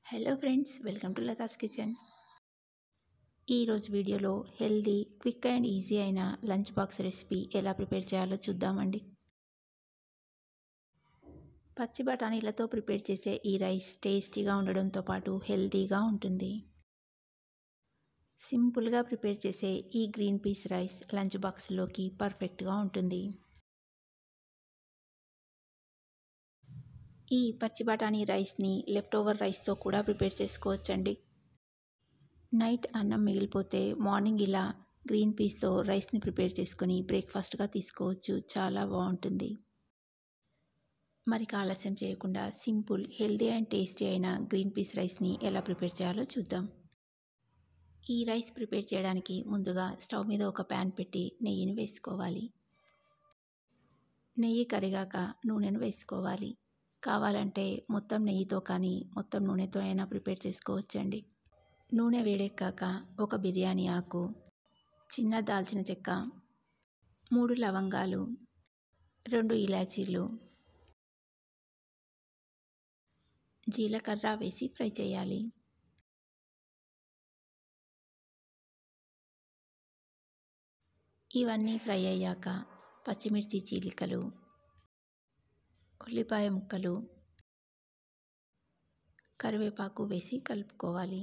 Hello friends, welcome to Latha's kitchen. ఈరోజు వీడియోలో healthy, quick and easy అయిన లంచ్ బాక్స్ రెసిపీ ఎలా ప్రిపేర్ చేయాలో చూద్దామండి. పచ్చి బఠానీలతో ప్రిపేర్ చేసే ఈ రైస్ టేస్టీగా ఉండడంతో పాటు హెల్దీగా ఉంటుంది. సింపుల్గా ప్రిపేర్ చేసే ఈ గ్రీన్ పీస్ రైస్ లంచ్ బాక్స్లోకి పర్ఫెక్ట్గా ఉంటుంది. ఈ పచ్చి బఠానీ రైస్ని లెఫ్ట్ ఓవర్ రైస్తో కూడా ప్రిపేర్ చేసుకోవచ్చండి. నైట్ అన్నం మిగిలిపోతే మార్నింగ్ ఇలా గ్రీన్ పీస్తో రైస్ని ప్రిపేర్ చేసుకొని బ్రేక్ఫాస్ట్గా తీసుకోవచ్చు. చాలా బాగుంటుంది. మరి ఆలస్యం చేయకుండా సింపుల్, హెల్దీ అండ్ టేస్టీ అయిన గ్రీన్ పీస్ రైస్ని ఎలా ప్రిపేర్ చేయాలో చూద్దాం. ఈ రైస్ ప్రిపేర్ చేయడానికి ముందుగా స్టవ్ మీద ఒక ప్యాన్ పెట్టి నెయ్యిని వేసుకోవాలి. నెయ్యి కరిగాక నూనెను వేసుకోవాలి. కావాలంటే మొత్తం నెయ్యితో కానీ మొత్తం నూనెతో అయినా ప్రిపేర్ చేసుకోవచ్చండి. నూనె వేడెక్కాక ఒక బిర్యానీ ఆకు, చిన్న దాల్చిన చెక్క, 3 లవంగాలు, 2 ఇలాచీలు, జీలకర్ర వేసి ఫ్రై చేయాలి. ఇవన్నీ ఫ్రై అయ్యాక పచ్చిమిర్చి చీలికలు, ఉల్లిపాయ ముక్కలు, కరివేపాకు వేసి కలుపుకోవాలి.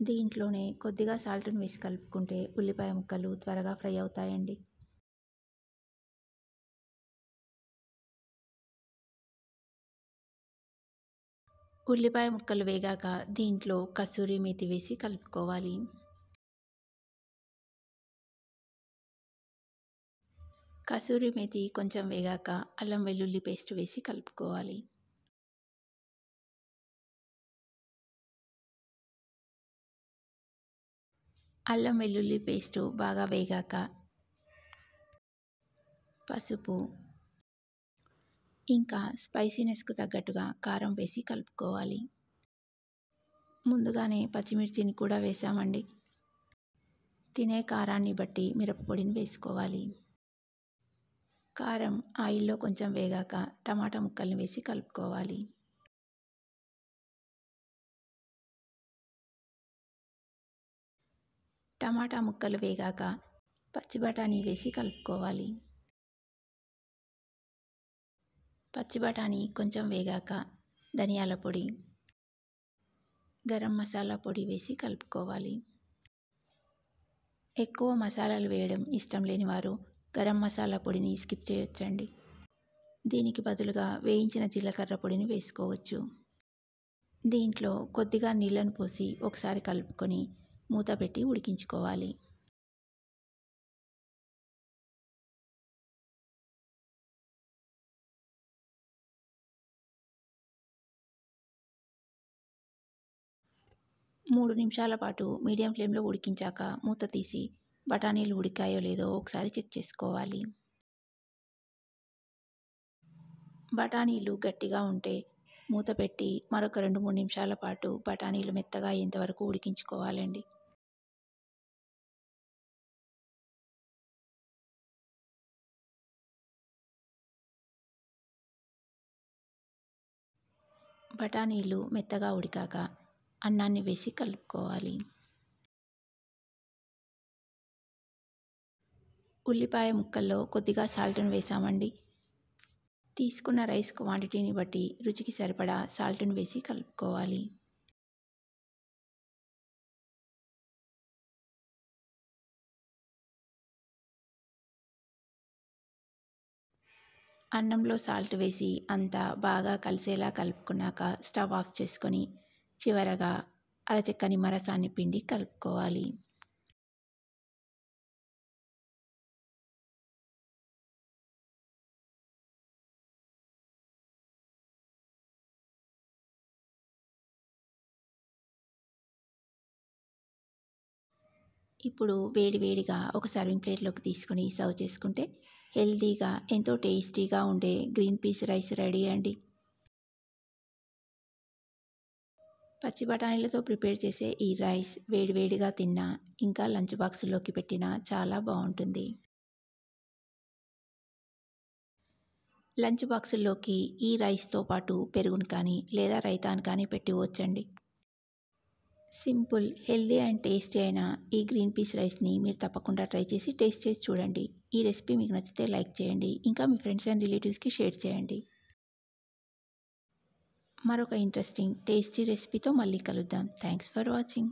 దీంట్లోనే కొద్దిగా సాల్ట్ని వేసి కలుపుకుంటే ఉల్లిపాయ ముక్కలు త్వరగా ఫ్రై అవుతాయండి. ఉల్లిపాయ ముక్కలు వేగాక దీంట్లో కసూరి మేతి వేసి కలుపుకోవాలి. కసూరి మేతి కొంచెం వేగాక అల్లం వెల్లుల్లి పేస్ట్ వేసి కలుపుకోవాలి. అల్లం వెల్లుల్లి పేస్టు బాగా వేగాక పసుపు, ఇంకా స్పైసీనెస్కు తగ్గట్టుగా కారం వేసి కలుపుకోవాలి. ముందుగానే పచ్చిమిర్చిని కూడా వేసామండి. తినే కారాన్ని బట్టి మిరపపొడిని వేసుకోవాలి. కారం ఆయిల్లో కొంచెం వేగాక టమాటా ముక్కల్ని వేసి కలుపుకోవాలి. టమాటా ముక్కలు వేగాక పచ్చి బఠానీ వేసి కలుపుకోవాలి. పచ్చి బఠానీ కొంచెం వేగాక ధనియాల పొడి, గరం మసాలా పొడి వేసి కలుపుకోవాలి. ఎక్కువ మసాలాలు వేయడం ఇష్టం లేని వారు గరం మసాలా పొడిని స్కిప్ చేయొచ్చండి. దీనికి బదులుగా వేయించిన జీలకర్ర పొడిని వేసుకోవచ్చు. దీంట్లో కొద్దిగా నీళ్ళను పోసి ఒకసారి కలుపుకొని మూత పెట్టి ఉడికించుకోవాలి. మూడు నిమిషాల పాటు మీడియం ఫ్లేమ్లో ఉడికించాక మూత తీసి బఠానీలు ఉడికాయో లేదో ఒకసారి చెక్ చేసుకోవాలి. బఠానీలు గట్టిగా ఉంటే మూత పెట్టి మరొక 2-3 నిమిషాల పాటు బఠానీలు మెత్తగా అయ్యేంతవరకు ఉడికించుకోవాలండి. బఠానీలు మెత్తగా ఉడికాక అన్నాన్ని వేసి కలుపుకోవాలి. ఉల్లిపాయ ముక్కల్లో కొద్దిగా సాల్ట్ను వేసామండి. తీసుకున్న రైస్ క్వాంటిటీని బట్టి రుచికి సరిపడా సాల్ట్ను వేసి కలుపుకోవాలి. అన్నంలో సాల్ట్ వేసి అంతా బాగా కలిసేలా కలుపుకున్నాక స్టవ్ ఆఫ్ చేసుకొని చివరగా అరచెక్క నిమ్మరసాన్ని పిండి కలుపుకోవాలి. ఇప్పుడు వేడివేడిగా ఒక సర్వింగ్ ప్లేట్లోకి తీసుకొని సర్వ్ చేసుకుంటే హెల్తీగా ఎంతో టేస్టీగా ఉండే గ్రీన్ పీస్ రైస్ రెడీ అండి. పచ్చి బఠానీలతో ప్రిపేర్ చేసే ఈ రైస్ వేడివేడిగా తిన్నా, ఇంకా లంచ్ బాక్స్లోకి పెట్టినా చాలా బాగుంటుంది. లంచ్ బాక్సుల్లోకి ఈ రైస్తో పాటు పెరుగును కానీ లేదా రైతాను కానీ పెట్టివచ్చండి. సింపుల్, హెల్దీ అండ్ టేస్టీ అయిన ఈ గ్రీన్ పీస్ రైస్ని మీరు తప్పకుండా ట్రై చేసి టేస్ట్ చేసి చూడండి. ఈ రెసిపీ మీకు నచ్చితే లైక్ చేయండి. ఇంకా మీ ఫ్రెండ్స్ అండ్ రిలేటివ్స్కి షేర్ చేయండి. మరొక ఇంట్రెస్టింగ్ టేస్టీ రెసిపీతో మళ్ళీ కలుద్దాం. Thanks for watching.